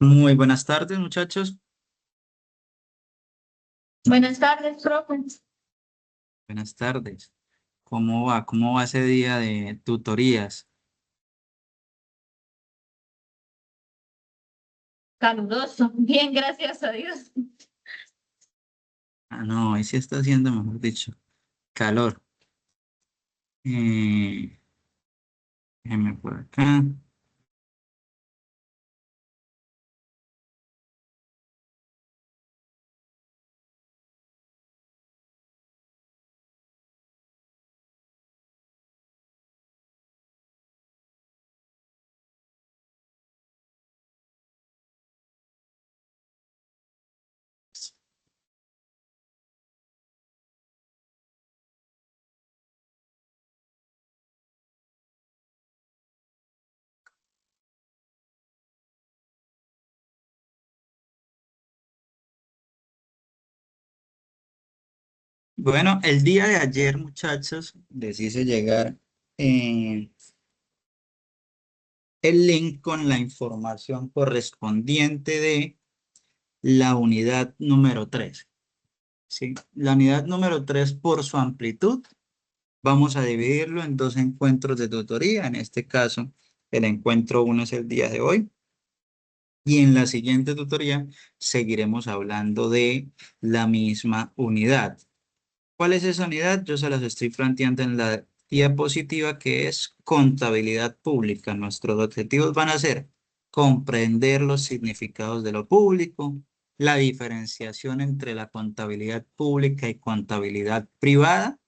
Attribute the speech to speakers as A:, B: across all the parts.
A: Muy buenas tardes, muchachos.
B: Buenas tardes, profe.
A: Buenas tardes. ¿Cómo va? ¿Cómo va ese día de tutorías?
B: Caluroso. Bien, gracias a Dios.
A: Ah, no, hoy sí está haciendo, mejor dicho, calor. Eh, Déjeme por acá. Bueno, el día de ayer, muchachos, les hice llegar eh, el link con la información correspondiente de la unidad número 3. ¿Sí? La unidad número 3 por su amplitud. Vamos a dividirlo en dos encuentros de tutoría. En este caso, el encuentro uno es el día de hoy. Y en la siguiente tutoría seguiremos hablando de la misma unidad. ¿Cuál es esa unidad? Yo se las estoy planteando en la diapositiva, que es contabilidad pública. Nuestros objetivos van a ser comprender los significados de lo público, la diferenciación entre la contabilidad pública y contabilidad privada,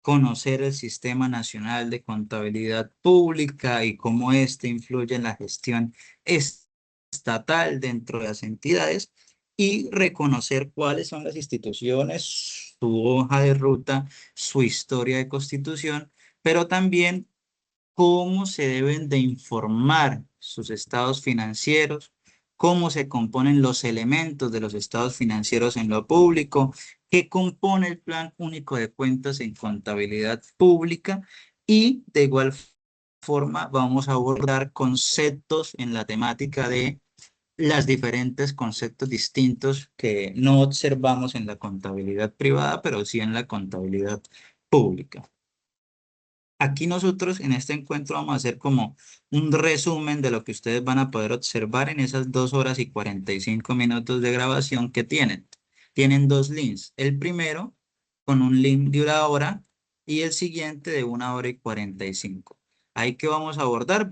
A: conocer el Sistema Nacional de Contabilidad Pública y cómo éste influye en la gestión estatal dentro de las entidades, y reconocer cuáles son las instituciones, su hoja de ruta, su historia de constitución, pero también cómo se deben de informar sus estados financieros, cómo se componen los elementos de los estados financieros en lo público, qué compone el Plan Único de Cuentas en Contabilidad Pública, y de igual forma vamos a abordar conceptos en la temática de las diferentes conceptos distintos que no observamos en la contabilidad privada, pero sí en la contabilidad pública. Aquí nosotros en este encuentro vamos a hacer como un resumen de lo que ustedes van a poder observar en esas 2 horas y 45 minutos de grabación que tienen. Tienen dos links. El primero con un link de 1 hora y el siguiente de 1 hora y 45. Ahí que vamos a abordar,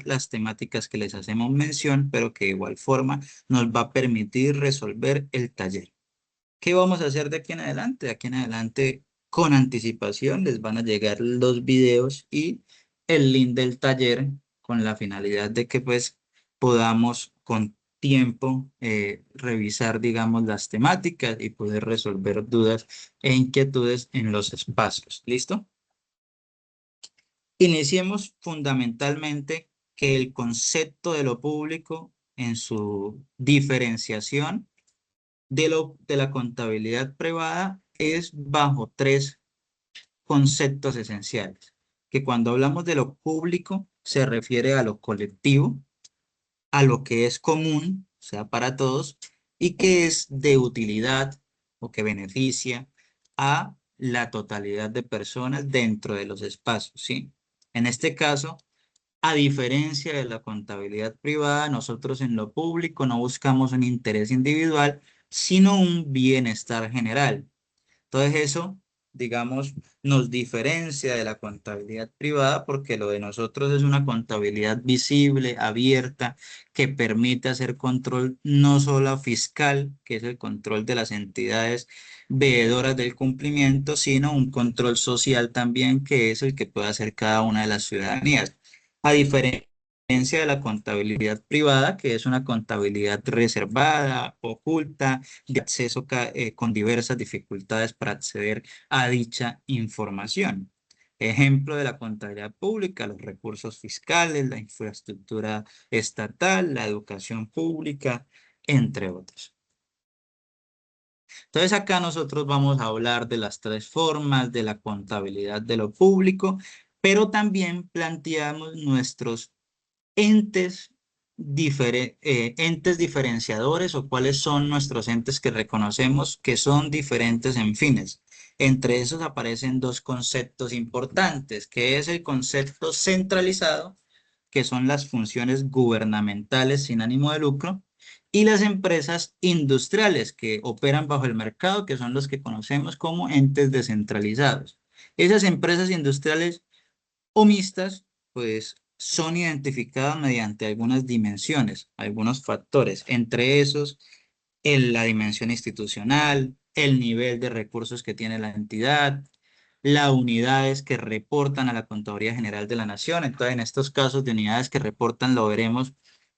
A: las temáticas que les hacemos mención, pero que de igual forma nos va a permitir resolver el taller. ¿Qué vamos a hacer de aquí en adelante? De aquí en adelante, con anticipación, les van a llegar los videos y el link del taller, con la finalidad de que pues podamos con tiempo revisar, digamos, las temáticas y poder resolver dudas e inquietudes en los espacios. ¿Listo? Iniciemos fundamentalmente que el concepto de lo público en su diferenciación de la contabilidad privada es bajo tres conceptos esenciales, que cuando hablamos de lo público se refiere a lo colectivo, a lo que es común, o sea, para todos, y que es de utilidad o que beneficia a la totalidad de personas dentro de los espacios, ¿sí? En este caso, a diferencia de la contabilidad privada, nosotros en lo público no buscamos un interés individual, sino un bienestar general. Entonces eso, digamos, nos diferencia de la contabilidad privada, porque lo de nosotros es una contabilidad visible, abierta, que permite hacer control no solo fiscal, que es el control de las entidades veedoras del cumplimiento, sino un control social también, que es el que puede hacer cada una de las ciudadanías. A diferencia de la contabilidad privada, que es una contabilidad reservada, oculta, de acceso con diversas dificultades para acceder a dicha información. Ejemplo de la contabilidad pública: los recursos fiscales, la infraestructura estatal, la educación pública, entre otros. Entonces acá nosotros vamos a hablar de las tres formas de la contabilidad de lo público, pero también planteamos nuestros entes entes diferenciadores o cuáles son nuestros entes que reconocemos que son diferentes en fines. Entre esos aparecen dos conceptos importantes, que es el concepto centralizado, que son las funciones gubernamentales sin ánimo de lucro, y las empresas industriales que operan bajo el mercado, que son los que conocemos como entes descentralizados. Esas empresas industriales o mixtas, pues son identificadas mediante algunas dimensiones, algunos factores, entre esos la dimensión institucional, el nivel de recursos que tiene la entidad, las unidades que reportan a la Contaduría General de la Nación. Entonces, en estos casos de unidades que reportan, lo veremos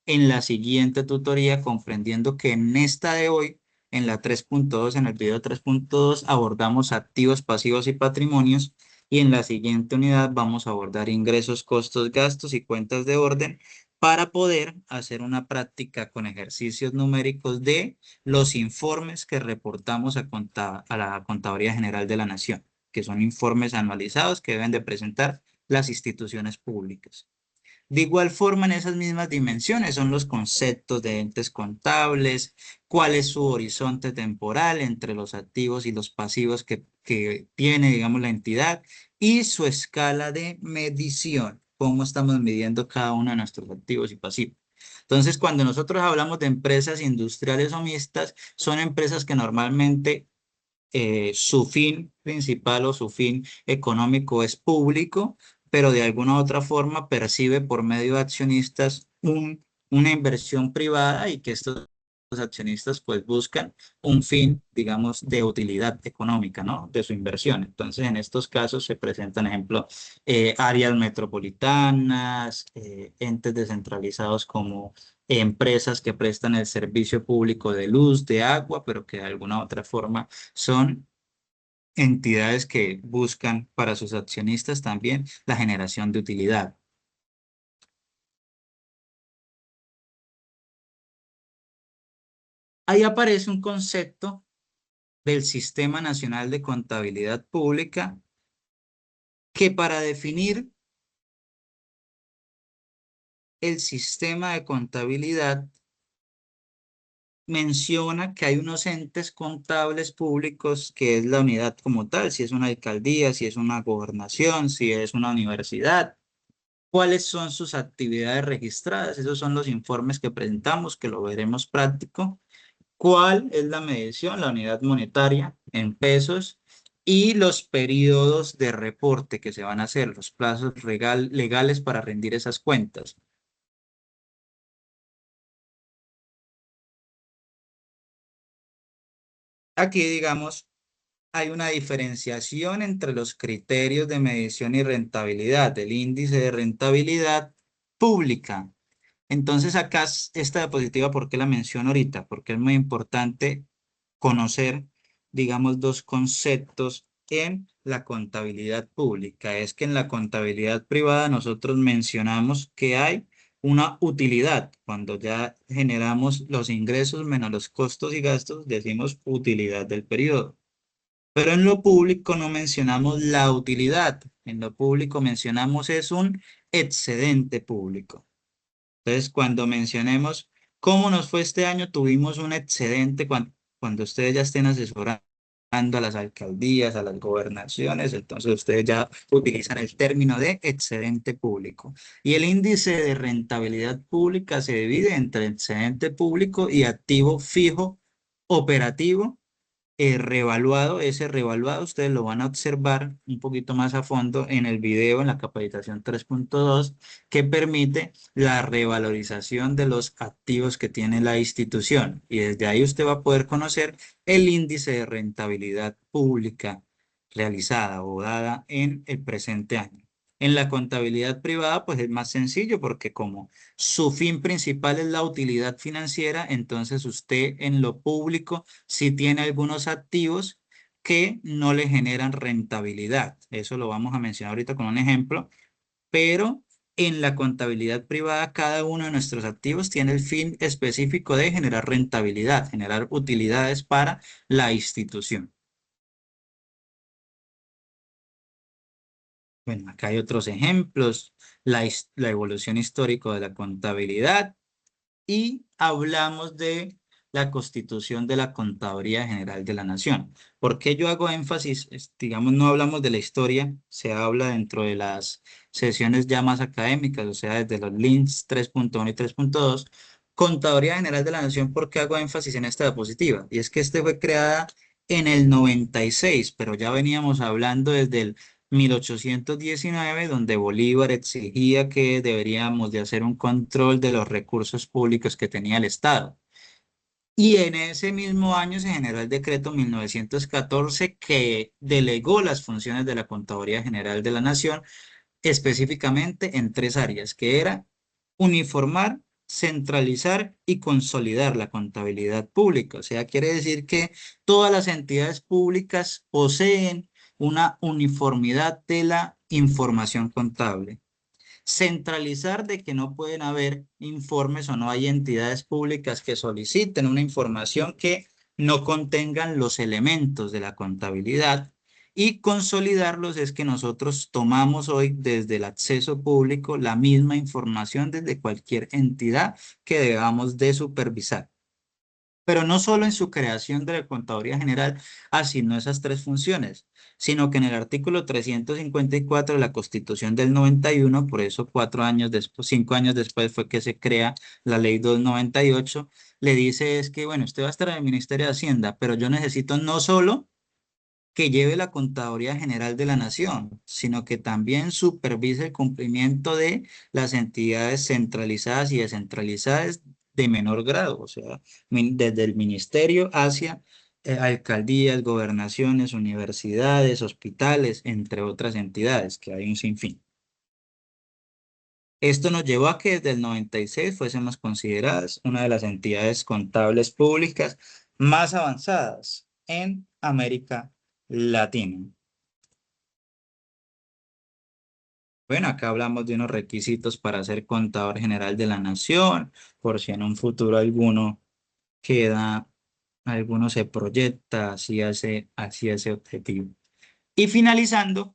A: en la siguiente tutoría, comprendiendo que en esta de hoy, en la 3.2, en el video 3.2, abordamos activos, pasivos y patrimonios. Y en la siguiente unidad vamos a abordar ingresos, costos, gastos y cuentas de orden para poder hacer una práctica con ejercicios numéricos de los informes que reportamos a la Contaduría General de la Nación, que son informes anualizados que deben de presentar las instituciones públicas. De igual forma, en esas mismas dimensiones son los conceptos de entes contables, cuál es su horizonte temporal entre los activos y los pasivos que tiene, digamos, la entidad y su escala de medición, cómo estamos midiendo cada uno de nuestros activos y pasivos. Entonces, cuando nosotros hablamos de empresas industriales o mixtas, son empresas que normalmente su fin principal o su fin económico es público, pero de alguna u otra forma percibe por medio de accionistas una inversión privada y que estos accionistas pues buscan un fin, digamos, de utilidad económica, ¿no? De su inversión. Entonces, en estos casos se presentan, ejemplo, áreas metropolitanas, entes descentralizados como empresas que prestan el servicio público de luz, de agua, pero que de alguna u otra forma son entidades que buscan para sus accionistas también la generación de utilidad. Ahí aparece un concepto del Sistema Nacional de Contabilidad Pública que para definir el sistema de contabilidad menciona que hay unos entes contables públicos que es la unidad como tal, si es una alcaldía, si es una gobernación, si es una universidad. ¿Cuáles son sus actividades registradas? Esos son los informes que presentamos, que lo veremos práctico. ¿Cuál es la medición? La unidad monetaria en pesos y los periodos de reporte que se van a hacer, los plazos legales para rendir esas cuentas. Aquí, digamos, hay una diferenciación entre los criterios de medición y rentabilidad, el índice de rentabilidad pública. Entonces acá esta diapositiva, ¿por qué la menciono ahorita? Porque es muy importante conocer, digamos, dos conceptos en la contabilidad pública. Es que en la contabilidad privada nosotros mencionamos que hay una utilidad. Cuando ya generamos los ingresos menos los costos y gastos, decimos utilidad del periodo. Pero en lo público no mencionamos la utilidad. En lo público mencionamos es un excedente público. Entonces, cuando mencionemos cómo nos fue este año, tuvimos un excedente cuando ustedes ya estén asesorando a las alcaldías, a las gobernaciones, entonces ustedes ya utilizan el término de excedente público. Y el índice de rentabilidad pública se divide entre excedente público y activo fijo operativo revaluado. Ese revaluado ustedes lo van a observar un poquito más a fondo en el video, en la capacitación 3.2, que permite la revalorización de los activos que tiene la institución. Y desde ahí usted va a poder conocer el índice de rentabilidad pública realizada o dada en el presente año. En la contabilidad privada, pues es más sencillo porque como su fin principal es la utilidad financiera, entonces usted en lo público si tiene algunos activos que no le generan rentabilidad. Eso lo vamos a mencionar ahorita con un ejemplo, pero en la contabilidad privada cada uno de nuestros activos tiene el fin específico de generar rentabilidad, generar utilidades para la institución. Bueno, acá hay otros ejemplos, la evolución histórica de la contabilidad. y hablamos de la Constitución de la Contaduría General de la Nación. ¿Por qué yo hago énfasis? Digamos, no hablamos de la historia, se habla dentro de las sesiones ya más académicas, o sea, desde los links 3.1 y 3.2. Contaduría General de la Nación, ¿por qué hago énfasis en esta diapositiva? Y es que este fue creada en el 96, pero ya veníamos hablando desde el 1819, donde Bolívar exigía que deberíamos de hacer un control de los recursos públicos que tenía el Estado. Y en ese mismo año se generó el decreto 1914 que delegó las funciones de la Contaduría General de la Nación específicamente en tres áreas, que era uniformar, centralizar y consolidar la contabilidad pública. O sea, quiere decir que todas las entidades públicas poseen una uniformidad de la información contable. Centralizar de que no pueden haber informes o no hay entidades públicas que soliciten una información que no contengan los elementos de la contabilidad. Y consolidarlos es que nosotros tomamos hoy desde el acceso público la misma información desde cualquier entidad que debamos de supervisar. Pero no solo en su creación de la Contaduría General asignó esas tres funciones, sino que en el artículo 354 de la Constitución del 91, por eso 4 años después, 5 años después fue que se crea la Ley 298, le dice es que, bueno, usted va a estar en el Ministerio de Hacienda, pero yo necesito no solo que lleve la Contaduría General de la Nación, sino que también supervise el cumplimiento de las entidades centralizadas y descentralizadas de menor grado, o sea, desde el ministerio hacia alcaldías, gobernaciones, universidades, hospitales, entre otras entidades, que hay un sinfín. Esto nos llevó a que desde el 96 fuésemos consideradas una de las entidades contables públicas más avanzadas en América Latina. Bueno, acá hablamos de unos requisitos para ser contador general de la nación, por si en un futuro alguno queda, alguno se proyecta hacia ese objetivo. Y finalizando,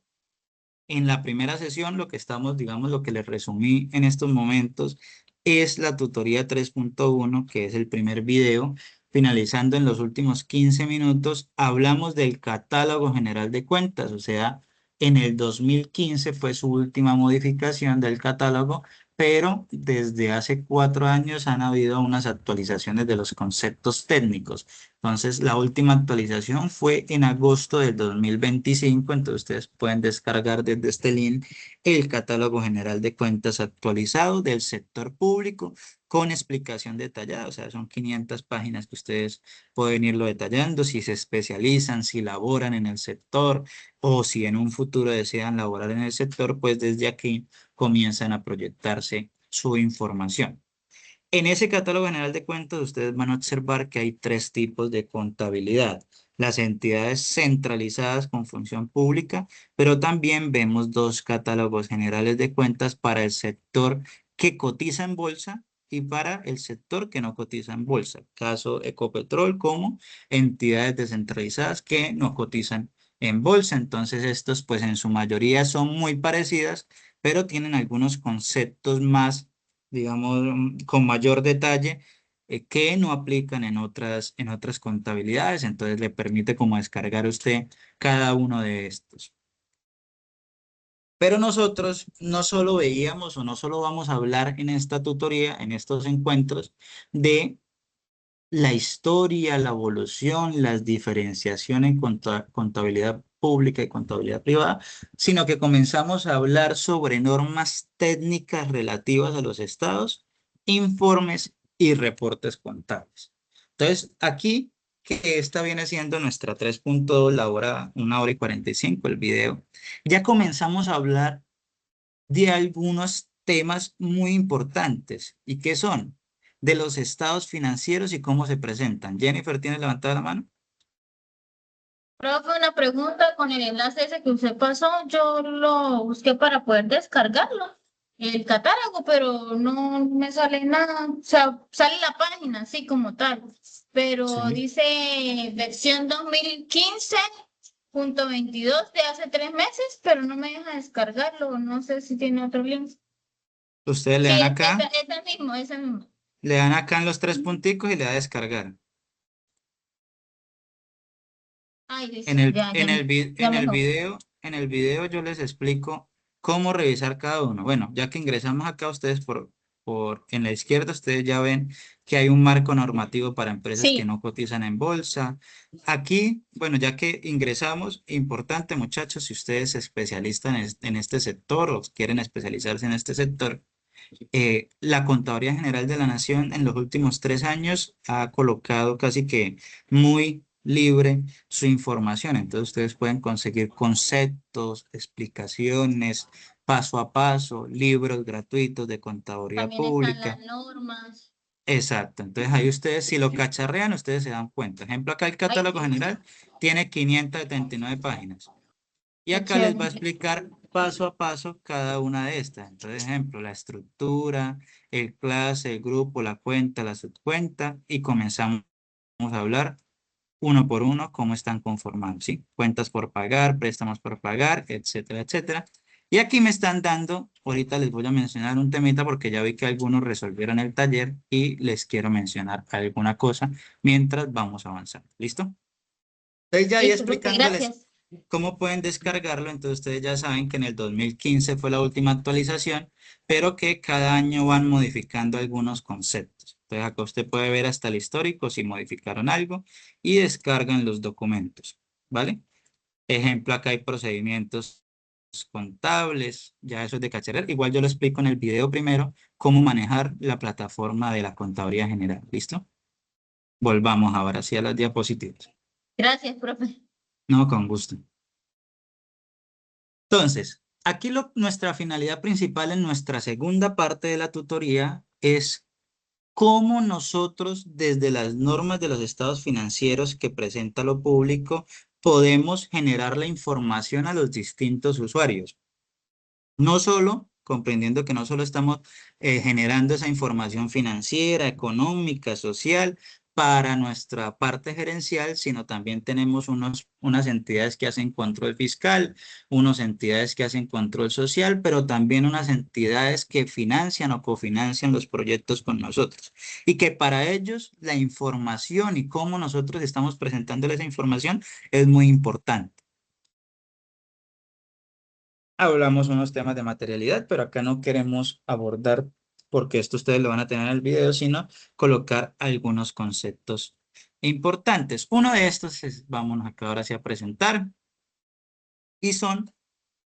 A: en la primera sesión, lo que estamos, digamos, lo que les resumí en estos momentos es la tutoría 3.1, que es el primer video. Finalizando en los últimos 15 minutos, hablamos del catálogo general de cuentas, o sea, en el 2015 fue su última modificación del catálogo, pero desde hace 4 años han habido unas actualizaciones de los conceptos técnicos. Entonces, la última actualización fue en agosto del 2025, entonces ustedes pueden descargar desde este link el catálogo general de cuentas actualizado del sector público con explicación detallada, o sea, son 500 páginas que ustedes pueden irlo detallando, si se especializan, si laboran en el sector o si en un futuro desean laborar en el sector, pues desde aquí comienzan a proyectarse su información. En ese catálogo general de cuentas, ustedes van a observar que hay tres tipos de contabilidad. Las entidades centralizadas con función pública, pero también vemos dos catálogos generales de cuentas para el sector que cotiza en bolsa y para el sector que no cotiza en bolsa. Caso Ecopetrol como entidades descentralizadas que no cotizan en bolsa. Entonces, estos pues en su mayoría son muy parecidas, pero tienen algunos conceptos más digamos, con mayor detalle, que no aplican en otras contabilidades. Entonces le permite como descargar usted cada uno de estos. Pero nosotros no solo veíamos o no solo vamos a hablar en esta tutoría, en estos encuentros, de la historia, la evolución, las diferenciaciones en contabilidad pública y contabilidad privada, sino que comenzamos a hablar sobre normas técnicas relativas a los estados, informes y reportes contables. Entonces, aquí, que esta viene siendo nuestra 3.2, la hora, 1 hora y 45, el video, ya comenzamos a hablar de algunos temas muy importantes. ¿Y qué son? De los estados financieros y cómo se presentan. Jennifer, ¿tiene levantada la mano?
B: Profe, una pregunta con el enlace ese que usted pasó, yo lo busqué para poder descargarlo, el catálogo, pero no me sale nada, o sea, sale la página así como tal, pero
A: Sí.
B: dice versión 2015.22 de hace 3 meses, pero no me deja descargarlo, no sé si tiene otro link.
A: Ustedes le
B: Sí,
A: dan acá,
B: ese mismo, ese mismo.
A: Le dan acá en los tres punticos y le da a descargar.
B: Ay, listo, ya, ya, ya mejor.
A: En el video yo les explico cómo revisar cada uno. Bueno, ya que ingresamos acá, ustedes en la izquierda, ustedes ya ven que hay un marco normativo para empresas que
B: Sí,
A: no cotizan en bolsa. Aquí, bueno, ya que ingresamos, importante muchachos, si ustedes se especializan en este sector o quieren especializarse en este sector, la Contaduría General de la Nación en los últimos 3 años ha colocado casi que muy libre su información. Entonces ustedes pueden conseguir conceptos, explicaciones, paso a paso, libros gratuitos de contaduría
B: también están las
A: pública.
B: normas.
A: Exacto. Entonces ahí ustedes, si lo cacharrean, ustedes se dan cuenta. Ejemplo, acá el
B: Ay,
A: catálogo
B: listo,
A: general tiene 579 páginas. Y
B: qué
A: acá les va a
B: chévere.
A: explicar paso a paso cada una de estas. Entonces, ejemplo, la estructura, el clase, el grupo, la cuenta, la subcuenta, y comenzamos a hablar uno por uno cómo están conformados, ¿sí? Cuentas por pagar, préstamos por pagar, etcétera, etcétera. Y aquí me están dando, ahorita les voy a mencionar un temita porque ya vi que algunos resolvieron el taller y les quiero mencionar alguna cosa mientras vamos avanzando. ¿Listo? Entonces ya ahí
B: Listo, profe,
A: explicándoles
B: gracias.
A: cómo pueden descargarlo, entonces ustedes ya saben que en el 2015 fue la última actualización, pero que cada año van modificando algunos conceptos. Entonces acá usted puede ver hasta el histórico si modificaron algo y descargan los documentos, ¿vale? Ejemplo, acá hay procedimientos contables, ya eso es de cacharel. Igual yo lo explico en el video primero, cómo manejar la plataforma de la Contaduría General, ¿listo? Volvamos ahora sí a las diapositivas.
B: Gracias, profe.
A: No, con gusto. Entonces, aquí nuestra finalidad principal en nuestra segunda parte de la tutoría es cómo nosotros, desde las normas de los estados financieros que presenta lo público, podemos generar la información a los distintos usuarios. No solo, comprendiendo que no solo estamos generando esa información financiera, económica, social para nuestra parte gerencial, sino también tenemos unas entidades que hacen control fiscal, unas entidades que hacen control social, pero también unas entidades que financian o cofinancian los proyectos con nosotros. Y que para ellos la información y cómo nosotros estamos presentándoles esa información es muy importante. Hablamos unos temas de materialidad, pero acá no queremos abordar, porque esto ustedes lo van a tener en el video, sino colocar algunos conceptos importantes. Uno de estos es, vámonos acá ahora sí a presentar, y son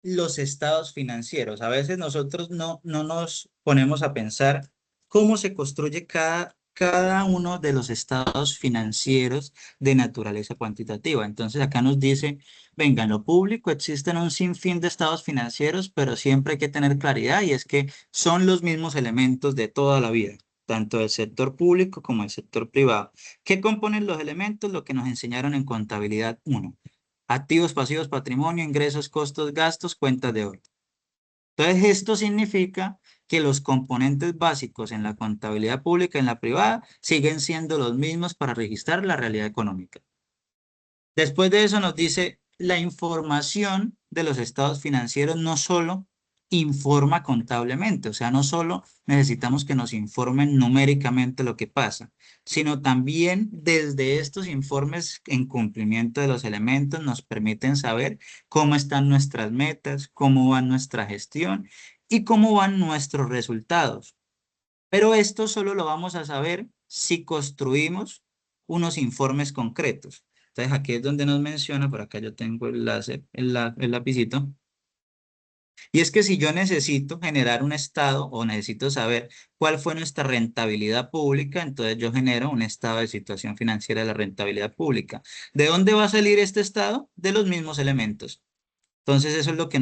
A: los estados financieros. A veces nosotros no nos ponemos a pensar cómo se construye cada uno de los estados financieros de naturaleza cuantitativa. Entonces acá nos dice, venga, en lo público existen un sinfín de estados financieros, pero siempre hay que tener claridad y es que son los mismos elementos de toda la vida, tanto del sector público como del sector privado. ¿Qué componen los elementos? Lo que nos enseñaron en contabilidad uno: activos, pasivos, patrimonio, ingresos, costos, gastos, cuentas de orden. Entonces, esto significa que los componentes básicos en la contabilidad pública y en la privada siguen siendo los mismos para registrar la realidad económica. Después de eso nos dice, la información de los estados financieros no solo informa contablemente, o sea, no solo necesitamos que nos informen numéricamente lo que pasa, sino también desde estos informes en cumplimiento de los elementos nos permiten saber cómo están nuestras metas, cómo va nuestra gestión y cómo van nuestros resultados. Pero esto solo lo vamos a saber si construimos unos informes concretos. Entonces aquí es donde nos menciona, por acá yo tengo el lapicito, y es que si yo necesito generar un estado o necesito saber cuál fue nuestra rentabilidad pública, entonces yo genero un estado de situación financiera de la rentabilidad pública. ¿De dónde va a salir este estado? De los mismos elementos. Entonces eso es lo que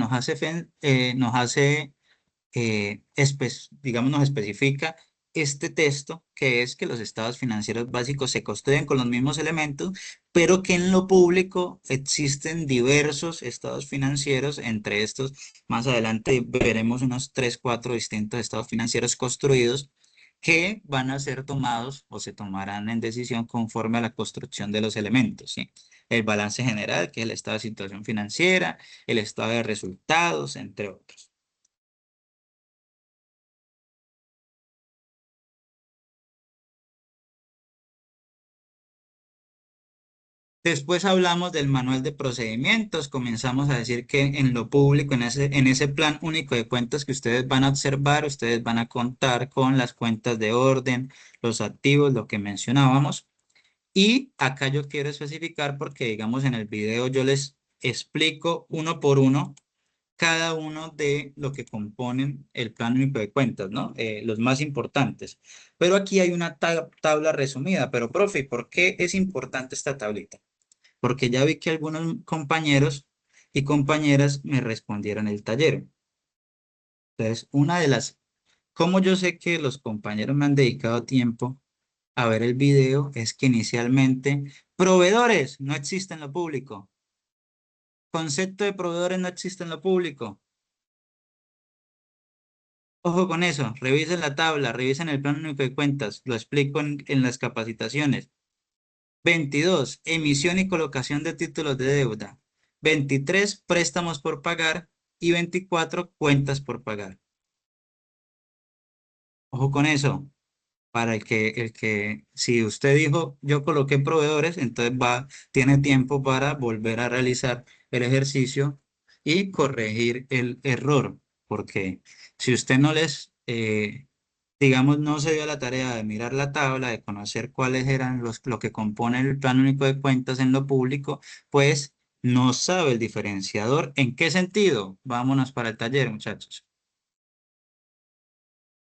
A: digamos, nos especifica este texto, que es que los estados financieros básicos se construyen con los mismos elementos, pero que en lo público existen diversos estados financieros. Entre estos, más adelante veremos unos 3, 4 distintos estados financieros construidos que van a ser tomados o se tomarán en decisión conforme a la construcción de los elementos, ¿sí? El balance general, que es el estado de situación financiera, el estado de resultados, entre otros. Después hablamos del manual de procedimientos, comenzamos a decir que en lo público, en ese plan único de cuentas que ustedes van a observar, ustedes van a contar con las cuentas de orden, los activos, lo que mencionábamos. Y acá yo quiero especificar porque, digamos, en el video yo les explico uno por uno cada uno de lo que componen el plan único de cuentas, ¿no? Los más importantes. Pero aquí hay una tabla resumida. Pero, profe, ¿por qué es importante esta tablita? Porque ya vi que algunos compañeros y compañeras me respondieron el taller. Entonces, ¿cómo yo sé que los compañeros me han dedicado tiempo a ver el video? Es que inicialmente, proveedores no existen en lo público. Concepto de proveedores no existe en lo público. Ojo con eso, revisen la tabla, revisen el plan único de cuentas, lo explico en las capacitaciones. 22, emisión y colocación de títulos de deuda. 23, préstamos por pagar. Y 24, cuentas por pagar. Ojo con eso, para si usted dijo, yo coloqué proveedores, entonces tiene tiempo para volver a realizar el ejercicio y corregir el error, porque si usted digamos, no se dio la tarea de mirar la tabla, de conocer cuáles eran lo que compone el plan único de cuentas en lo público, pues no sabe el diferenciador. ¿En qué sentido? Vámonos para el taller, muchachos.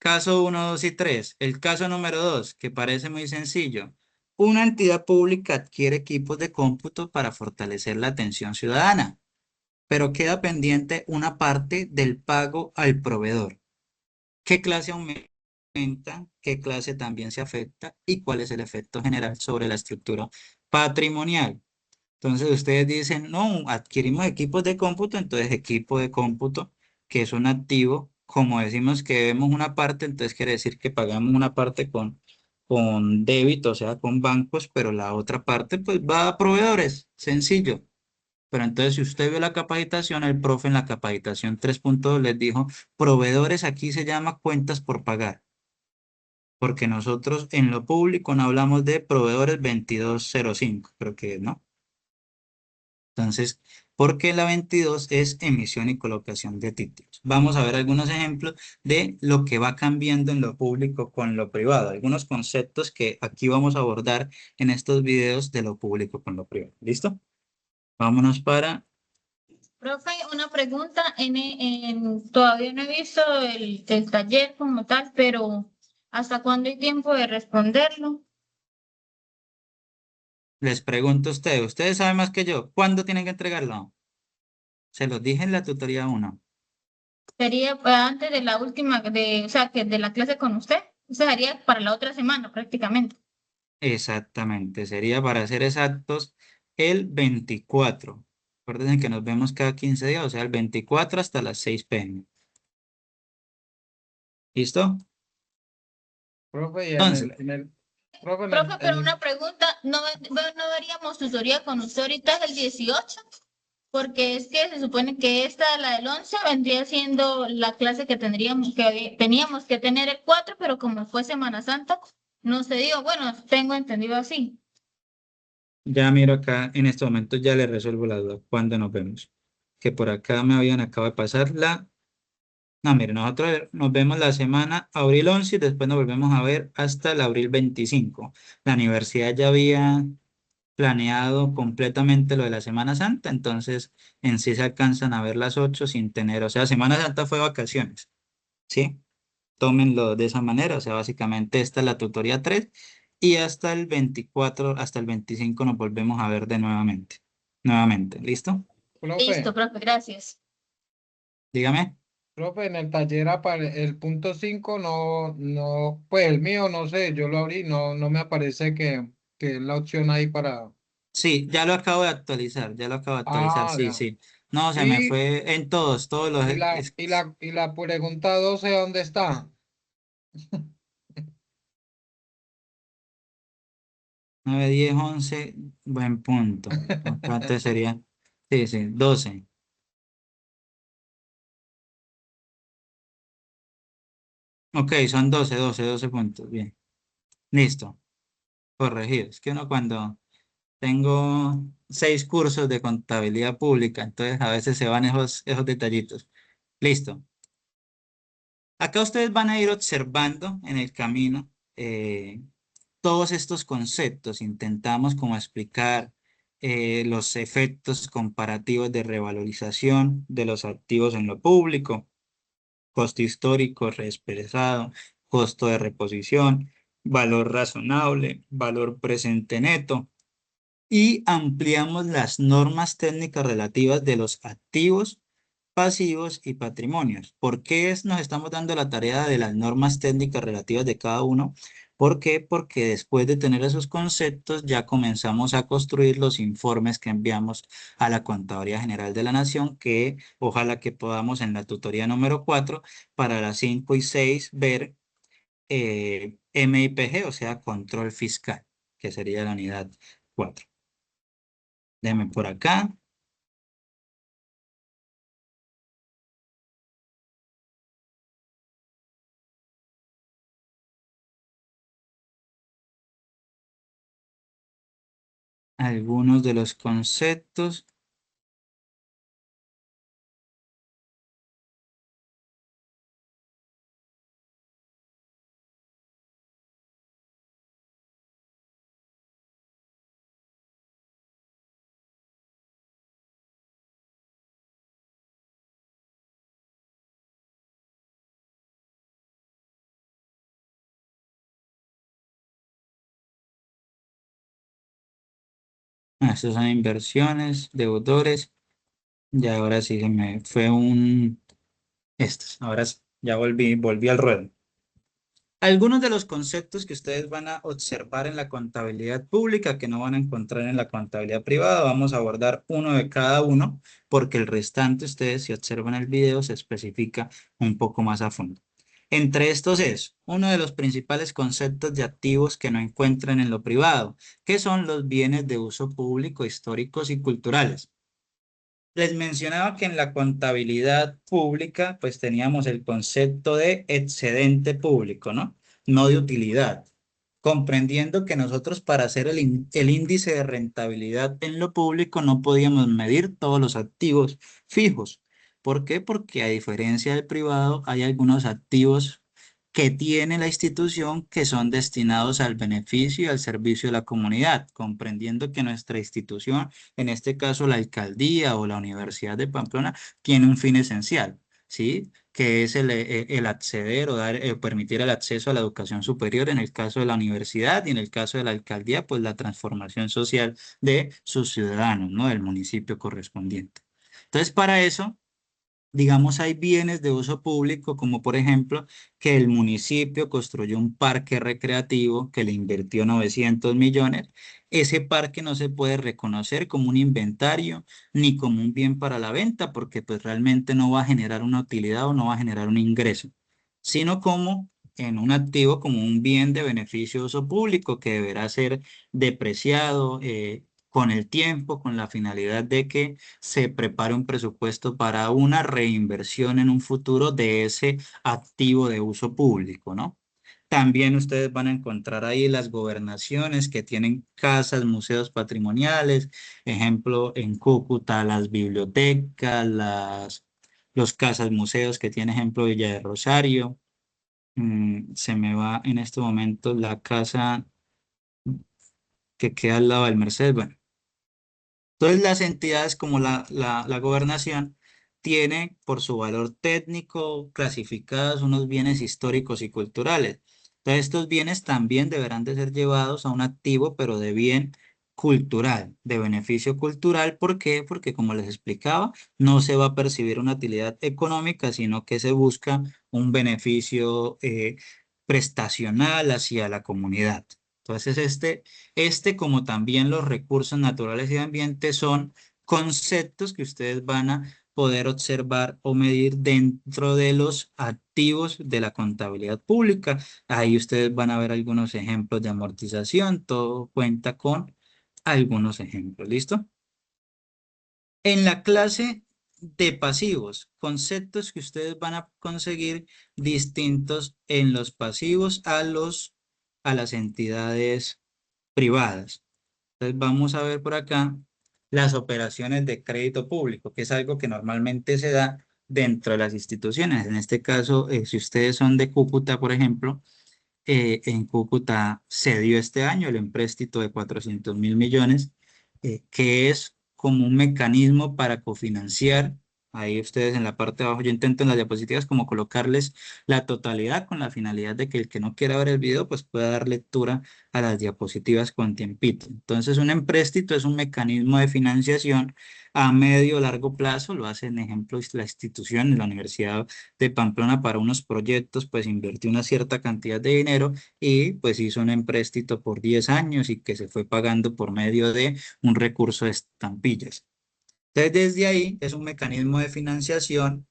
A: Caso uno, 2 y 3. El caso número 2, que parece muy sencillo. Una entidad pública adquiere equipos de cómputo para fortalecer la atención ciudadana, pero queda pendiente una parte del pago al proveedor. ¿Qué clase aumenta? ¿Qué clase también se afecta? ¿Y cuál es el efecto general sobre la estructura patrimonial? Entonces ustedes dicen, no, adquirimos equipos de cómputo, entonces equipo de cómputo, que es un activo, como decimos que debemos una parte, entonces quiere decir que pagamos una parte con débito, o sea, con bancos, pero la otra parte pues va a proveedores, sencillo. Pero entonces, si usted vio la capacitación, el profe en la capacitación 3.2 les dijo, proveedores aquí se llama cuentas por pagar, porque nosotros en lo público no hablamos de proveedores 2205, creo que no. Entonces, porque la 22 es emisión y colocación de títulos. Vamos a ver algunos ejemplos de lo que va cambiando en lo público con lo privado, algunos conceptos que aquí vamos a abordar en estos videos de lo público con lo privado. ¿Listo? Vámonos para...
B: Profe, una pregunta, todavía no he visto el taller como tal, pero ¿hasta cuándo hay tiempo de responderlo?
A: Les pregunto a ustedes, ¿ustedes saben más que yo? ¿Cuándo tienen que entregarlo? Se los dije en la tutoría 1.
B: Sería antes de la última, o sea, que de la clase con usted. O sea, sería para la otra semana prácticamente.
A: Exactamente, sería para ser exactos el 24. Acuérdense que nos vemos cada 15 días, o sea, el 24 hasta las 6 p.m. ¿Listo?
C: Profe, y
A: Entonces,
C: profe,
B: Profe, pero una pregunta, ¿no veríamos tutoría con usted ahorita el 18? Porque es que se supone que esta, la del 11 vendría siendo la clase que teníamos que tener el 4, pero como fue Semana Santa, no se dio. Bueno, tengo entendido así.
A: ya miro acá, en este momento ya le resuelvo la duda. ¿Cuándo nos vemos? Que por acá acaba de pasar la... No, mire, nosotros nos vemos la semana abril 11 y después nos volvemos a ver hasta el abril 25. La universidad ya había planeado completamente lo de la Semana Santa, entonces en sí se alcanzan a ver las 8 sin tener, o sea, Semana Santa fue vacaciones, ¿sí? Tómenlo de esa manera, o sea, básicamente esta es la tutoría 3 y hasta el 24, hasta el 25 nos volvemos a ver de nuevamente, ¿listo?
B: Listo,
C: profe,
B: profe, gracias.
A: Dígame.
C: profe, en el taller el punto 5 pues el mío no sé, yo lo abrí, no me aparece que es la opción ahí para.
A: Sí, ya lo acabo de actualizar, sí,
C: Ya.
A: sí. No, se me
C: Y,
A: fue en todos los...
C: y la pregunta 12, ¿dónde está?
A: 9, 10, 11, buen punto. ¿Cuánto sería? Sí, sí, 12. Ok, son 12 puntos. Bien, listo. Corregido. Es que uno Tengo 6 cursos de contabilidad pública, entonces a veces se van esos detallitos. Listo. Acá ustedes van a ir observando en el camino todos estos conceptos. Intentamos como explicar los efectos comparativos de revalorización de los activos en lo público, costo histórico reexpresado, costo de reposición, valor razonable, valor presente neto, y ampliamos las normas técnicas relativas de los activos, pasivos y patrimonios. ¿Por qué nos estamos dando la tarea de las normas técnicas relativas de cada uno? ¿Por qué? Porque después de tener esos conceptos ya comenzamos a construir los informes que enviamos a la Contaduría General de la Nación, que ojalá que podamos en la tutoría número 4 para las 5 y 6 ver MIPG, o sea, control fiscal, que sería la unidad 4. Deme por acá. Algunos de los conceptos. Estas son inversiones, deudores. Y ahora sí se me fue estos. Ahora ya volví al ruedo. Algunos de los conceptos que ustedes van a observar en la contabilidad pública que no van a encontrar en la contabilidad privada, vamos a abordar uno de cada uno, porque el restante ustedes, si observan el video, se especifica un poco más a fondo. Entre estos es uno de los principales conceptos de activos que no encuentran en lo privado, que son los bienes de uso público, históricos y culturales. Les mencionaba que en la contabilidad pública, pues teníamos el concepto de excedente público, ¿no? No de utilidad. Comprendiendo que nosotros para hacer el índice de rentabilidad en lo público no podíamos medir todos los activos fijos. ¿Por qué? Porque a diferencia del privado, hay algunos activos que tiene la institución que son destinados al beneficio y al servicio de la comunidad, comprendiendo que nuestra institución, en este caso la alcaldía o la Universidad de Pamplona, tiene un fin esencial, ¿sí? Que es el acceder o permitir el acceso a la educación superior en el caso de la universidad y en el caso de la alcaldía, pues la transformación social de sus ciudadanos, ¿no? Del municipio correspondiente. Entonces, para eso digamos, hay bienes de uso público, como por ejemplo que el municipio construyó un parque recreativo que le invirtió 900 millones. Ese parque no se puede reconocer como un inventario ni como un bien para la venta porque pues realmente no va a generar una utilidad o no va a generar un ingreso, sino como en un activo como un bien de beneficio de uso público que deberá ser depreciado con el tiempo, con la finalidad de que se prepare un presupuesto para una reinversión en un futuro de ese activo de uso público, ¿no? También ustedes van a encontrar ahí las gobernaciones que tienen casas, museos patrimoniales, ejemplo, en Cúcuta, las bibliotecas, los casas museos que tiene ejemplo Villa de Rosario. Se me va en este momento la casa que queda al lado del Merced. Bueno, entonces, las entidades como la gobernación tienen por su valor técnico clasificadas unos bienes históricos y culturales. Entonces, estos bienes también deberán de ser llevados a un activo, pero de bien cultural, de beneficio cultural. ¿Por qué? Porque como les explicaba, no se va a percibir una utilidad económica, sino que se busca un beneficio prestacional hacia la comunidad. Entonces, como también los recursos naturales y ambiente son conceptos que ustedes van a poder observar o medir dentro de los activos de la contabilidad pública. Ahí ustedes van a ver algunos ejemplos de amortización, todo cuenta con algunos ejemplos, ¿listo? En la clase de pasivos, conceptos que ustedes van a conseguir distintos en los pasivos a las entidades privadas. Entonces vamos a ver por acá las operaciones de crédito público, que es algo que normalmente se da dentro de las instituciones. En este caso, si ustedes son de Cúcuta, por ejemplo, en Cúcuta se dio este año el empréstito de 400.000 millones, que es como un mecanismo para cofinanciar. Ahí ustedes en la parte de abajo, yo intento en las diapositivas como colocarles la totalidad con la finalidad de que el que no quiera ver el video pues pueda dar lectura a las diapositivas con tiempito. Entonces un empréstito es un mecanismo de financiación a medio o largo plazo, lo hace en ejemplo la institución, la Universidad de Pamplona para unos proyectos, pues invirtió una cierta cantidad de dinero y pues hizo un empréstito por 10 años y que se fue pagando por medio de un recurso de estampillas. Entonces, desde ahí es un mecanismo de financiación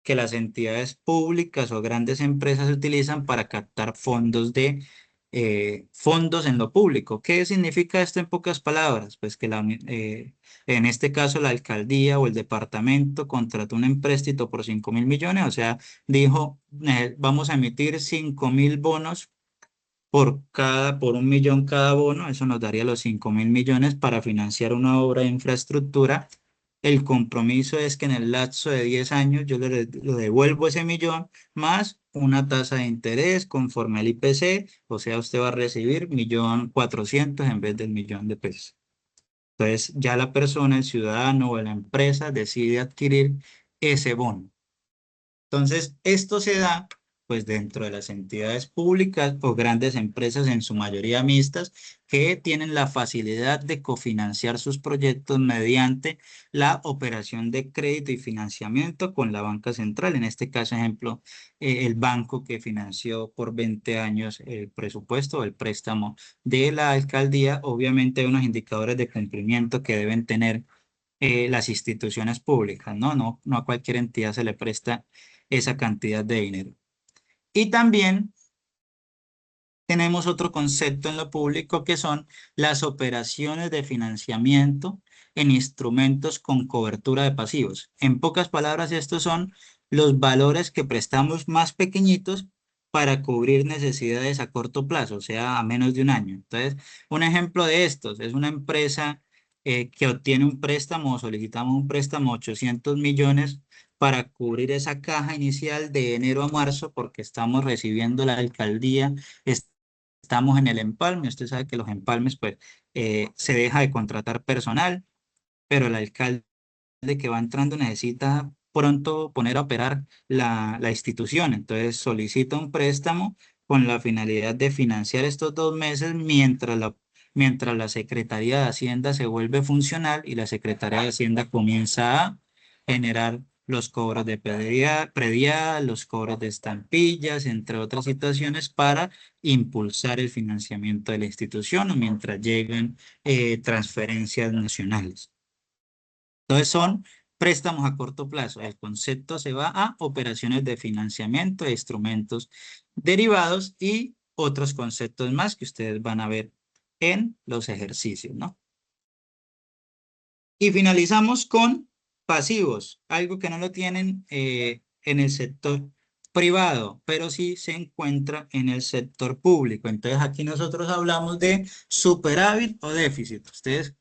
A: que las entidades públicas o grandes empresas utilizan para captar fondos en lo público. ¿Qué significa esto en pocas palabras? Pues que en este caso la alcaldía o el departamento contrató un empréstito por 5.000 millones, o sea, dijo, vamos a emitir 5.000 bonos por 1 millón cada bono, eso nos daría los 5.000 millones para financiar una obra de infraestructura. El compromiso es que en el lapso de 10 años yo le devuelvo ese millón más una tasa de interés conforme al IPC, o sea, usted va a recibir 1.400.000 en vez del millón de pesos. Entonces, ya la persona, el ciudadano o la empresa decide adquirir ese bono. Entonces, esto se da pues dentro de las entidades públicas o grandes empresas, en su mayoría mixtas, que tienen la facilidad de cofinanciar sus proyectos mediante la operación de crédito y financiamiento con la banca central. En este caso, ejemplo, el banco que financió por 20 años el presupuesto o el préstamo de la alcaldía. Obviamente hay unos indicadores de cumplimiento que deben tener las instituciones públicas, ¿no? No a cualquier entidad se le presta esa cantidad de dinero. Y también tenemos otro concepto en lo público que son las operaciones de financiamiento en instrumentos con cobertura de pasivos. En pocas palabras, estos son los valores que prestamos más pequeñitos para cubrir necesidades a corto plazo, o sea, a menos de un año. Entonces, un ejemplo de estos es una empresa que obtiene un préstamo o solicitamos un préstamo de 800 millones para cubrir esa caja inicial de enero a marzo porque estamos recibiendo la alcaldía, estamos en el empalme. Usted sabe que los empalmes pues se deja de contratar personal, pero el alcalde que va entrando necesita pronto poner a operar la institución. Entonces solicita un préstamo con la finalidad de financiar estos 2 meses mientras la Secretaría de Hacienda se vuelve funcional y la Secretaría de Hacienda comienza a generar los cobros de predial, los cobros de estampillas, entre otras situaciones, para impulsar el financiamiento de la institución o mientras llegan transferencias nacionales. Entonces son préstamos a corto plazo. El concepto se va a operaciones de financiamiento de instrumentos derivados y otros conceptos más que ustedes van a ver en los ejercicios, ¿no? Y finalizamos con pasivos, algo que no lo tienen en el sector privado, pero sí se encuentra en el sector público. Entonces aquí nosotros hablamos de superávit o déficit. Ustedes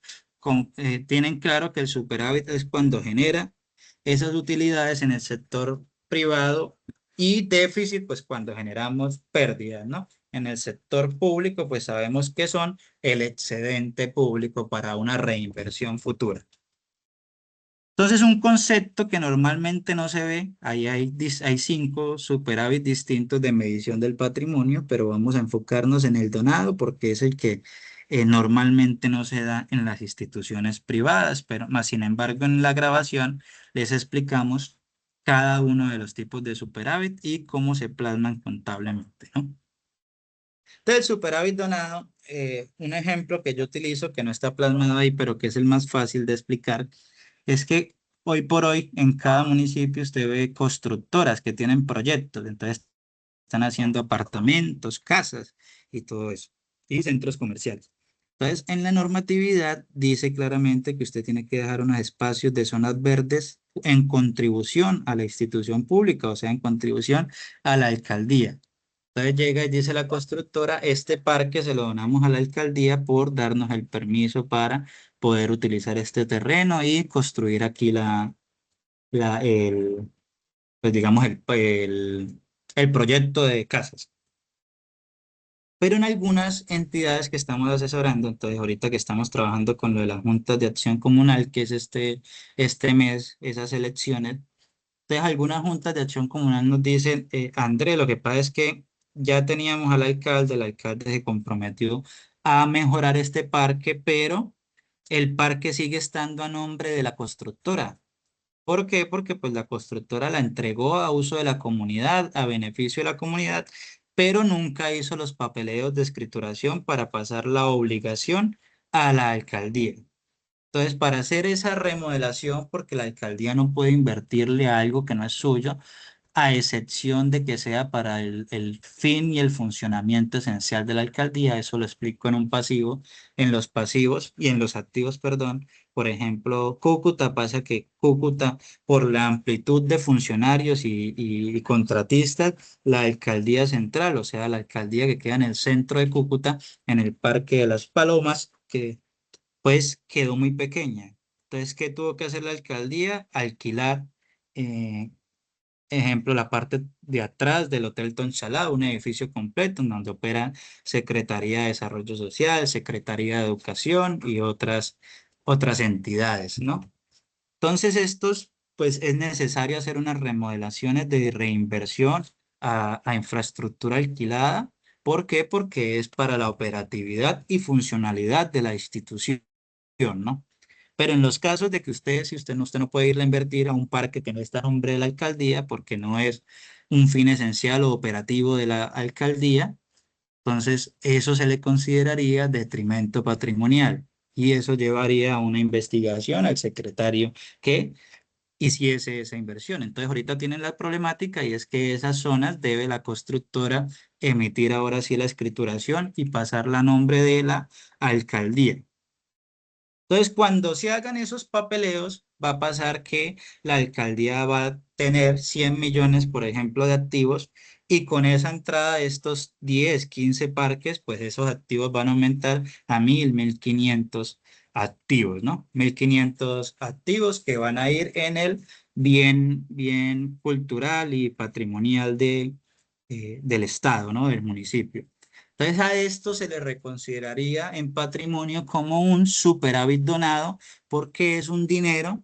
A: tienen claro que el superávit es cuando genera esas utilidades en el sector privado y déficit pues cuando generamos pérdidas, ¿no? En el sector público pues sabemos que son el excedente público para una reinversión futura. Entonces, un concepto que normalmente no se ve, ahí hay 5 superávit distintos de medición del patrimonio, pero vamos a enfocarnos en el donado porque es el que normalmente no se da en las instituciones privadas, pero más sin embargo en la grabación les explicamos cada uno de los tipos de superávit y cómo se plasman contablemente, ¿no? Entonces, el superávit donado, un ejemplo que yo utilizo que no está plasmado ahí, pero que es el más fácil de explicar, es que hoy por hoy en cada municipio usted ve constructoras que tienen proyectos, entonces están haciendo apartamentos, casas y todo eso, y centros comerciales. Entonces, en la normatividad dice claramente que usted tiene que dejar unos espacios de zonas verdes en contribución a la institución pública, o sea, en contribución a la alcaldía. Entonces llega y dice la constructora, este parque se lo donamos a la alcaldía por darnos el permiso para poder utilizar este terreno y construir aquí pues digamos, el proyecto de casas. Pero en algunas entidades que estamos asesorando, entonces ahorita que estamos trabajando con lo de las juntas de acción comunal, que es este mes, esas elecciones, entonces algunas juntas de acción comunal nos dicen, André, lo que pasa es que ya teníamos al alcalde, el alcalde se comprometió a mejorar este parque, pero el parque sigue estando a nombre de la constructora. ¿Por qué? Porque pues la constructora la entregó a uso de la comunidad, a beneficio de la comunidad, pero nunca hizo los papeleos de escrituración para pasar la obligación a la alcaldía. Entonces, para hacer esa remodelación, porque la alcaldía no puede invertirle a algo que no es suyo, a excepción de que sea para el fin y el funcionamiento esencial de la alcaldía. Eso lo explico en un pasivo, en los pasivos y en los activos, perdón. Por ejemplo, Cúcuta pasa que Cúcuta, por la amplitud de funcionarios y contratistas, la alcaldía central, o sea, la alcaldía que queda en el centro de Cúcuta, en el Parque de las Palomas, que pues quedó muy pequeña. Entonces, ¿qué tuvo que hacer la alcaldía? Alquilar. eh, Ejemplo, la parte de atrás del Hotel Tonchalá, un edificio completo en donde opera Secretaría de Desarrollo Social, Secretaría de Educación y otras entidades, ¿no? Entonces, pues es necesario hacer unas remodelaciones de reinversión a infraestructura alquilada. ¿Por qué? Porque es para la operatividad y funcionalidad de la institución, ¿no? Pero en los casos de que usted no puede irle a invertir a un parque que no está a nombre de la alcaldía porque no es un fin esencial o operativo de la alcaldía, entonces eso se le consideraría detrimento patrimonial y eso llevaría a una investigación al secretario que hiciese esa inversión. Entonces ahorita tienen la problemática y es que esas zonas debe la constructora emitir ahora sí la escrituración y pasarla a nombre de la alcaldía. Entonces, cuando se hagan esos papeleos, va a pasar que la alcaldía va a tener 100 millones, por ejemplo, de activos y con esa entrada de estos 10, 15 parques, pues esos activos van a aumentar a 1.500 activos, ¿no? 1.500 activos que van a ir en el bien cultural y patrimonial del Estado, ¿no? Del municipio. Entonces a esto se le reconsideraría en patrimonio como un superávit donado porque es un dinero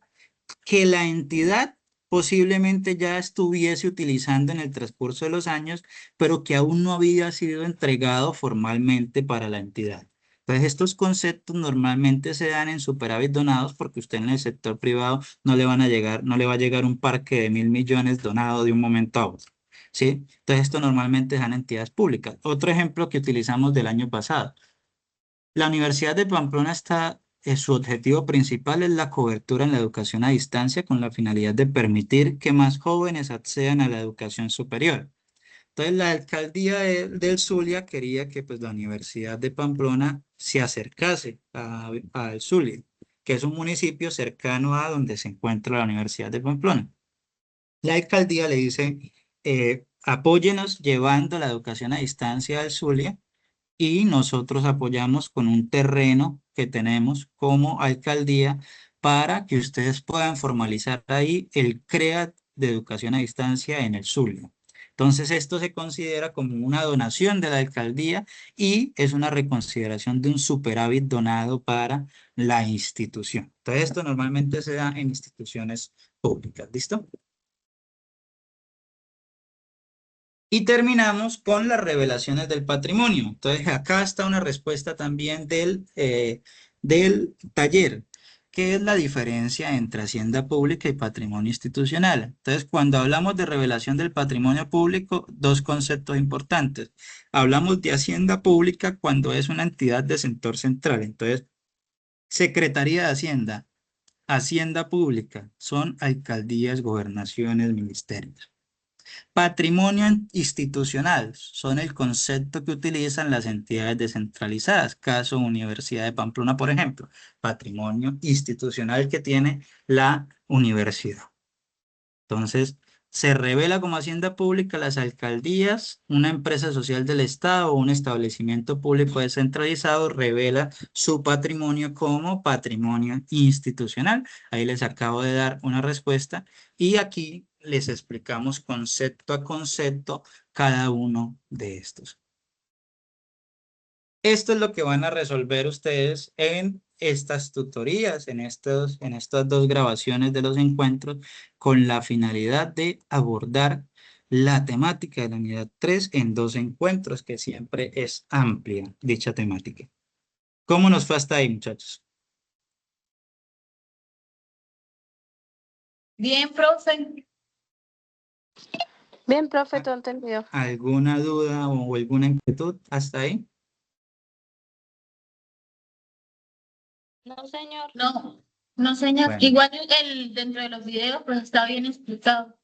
A: que la entidad posiblemente ya estuviese utilizando en el transcurso de los años, pero que aún no había sido entregado formalmente para la entidad. Entonces estos conceptos normalmente se dan en superávit donados porque usted en el sector privado no le no le va a llegar un parque de 1.000 millones donado de un momento a otro. ¿Sí? Entonces esto normalmente es en entidades públicas. Otro ejemplo que utilizamos del año pasado. La Universidad de Pamplona su objetivo principal es la cobertura en la educación a distancia con la finalidad de permitir que más jóvenes accedan a la educación superior. Entonces la alcaldía del Zulia quería que pues, la Universidad de Pamplona se acercase al Zulia, que es un municipio cercano a donde se encuentra la Universidad de Pamplona. La alcaldía le dice, apóyenos llevando la educación a distancia al Zulia y nosotros apoyamos con un terreno que tenemos como alcaldía para que ustedes puedan formalizar ahí el CREA de educación a distancia en el Zulia. Entonces, esto se considera como una donación de la alcaldía y es una reconsideración de un superávit donado para la institución. Entonces, esto normalmente se da en instituciones públicas. ¿Listo? Y terminamos con las revelaciones del patrimonio. Entonces, acá está una respuesta también del taller. ¿Qué es la diferencia entre hacienda pública y patrimonio institucional? Entonces, cuando hablamos de revelación del patrimonio público, dos conceptos importantes. Hablamos de hacienda pública cuando es una entidad de sector central. Entonces, Secretaría de Hacienda, Hacienda Pública, son alcaldías, gobernaciones, ministerios. Patrimonio institucional son el concepto que utilizan las entidades descentralizadas, caso Universidad de Pamplona, por ejemplo, patrimonio institucional que tiene la universidad. Entonces, Se revela como hacienda pública las alcaldías, una empresa social del Estado o un establecimiento público descentralizado revela su patrimonio como patrimonio institucional. Ahí les acabo de dar una respuesta y aquí les explicamos concepto a concepto cada uno de estos. Esto es lo que van a resolver ustedes en estas tutorías, en estas dos grabaciones de los encuentros, con la finalidad de abordar la temática de la unidad 3 en 2 encuentros, que siempre es amplia dicha temática. ¿Cómo nos fue hasta ahí, muchachos?
B: Bien, profe.
D: Bien, profe, todo entendido.
A: ¿Alguna duda o alguna inquietud hasta ahí?
D: No, señor.
B: No, señor.
A: Bueno.
B: Igual dentro de los videos pues está bien explicado.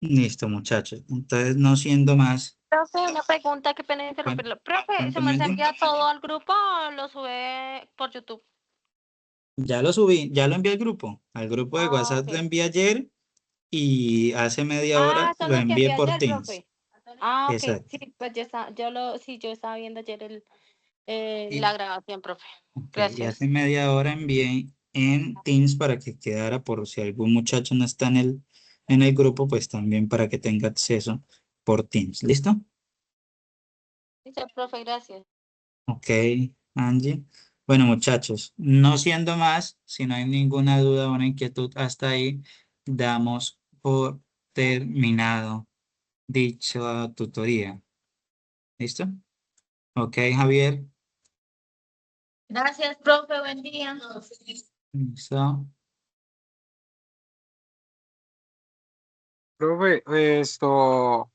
A: Listo, muchachos. Entonces, no siendo más,
D: Profe, una pregunta, qué pena interrumpirlo. Profe, ¿se me
A: cuéntame.
D: envía todo al grupo o lo sube por YouTube?
A: Ya lo subí, ya lo envié al grupo de WhatsApp lo
D: Ok.
A: envié ayer y hace media hora
D: son
A: lo
D: los que
A: envié
D: envié
A: por
D: ayer,
A: Teams.
D: profe. Ok,
A: Exacto.
D: sí, pues yo estaba viendo ayer
A: Y,
D: la grabación, profe.
A: ok, y
D: Gracias.
A: hace media hora envié en Teams para que quedara por si algún muchacho no está en el grupo, pues también para que tenga acceso por Teams. ¿Listo?
D: Dice, profe, gracias.
A: Ok, Angie. Bueno, muchachos, no siendo más, si no hay ninguna duda o una inquietud hasta ahí, damos por terminado dicha tutoría. ¿Listo? Ok, Javier.
B: Gracias, profe. Buen día.
A: Listo.
C: Profe, esto,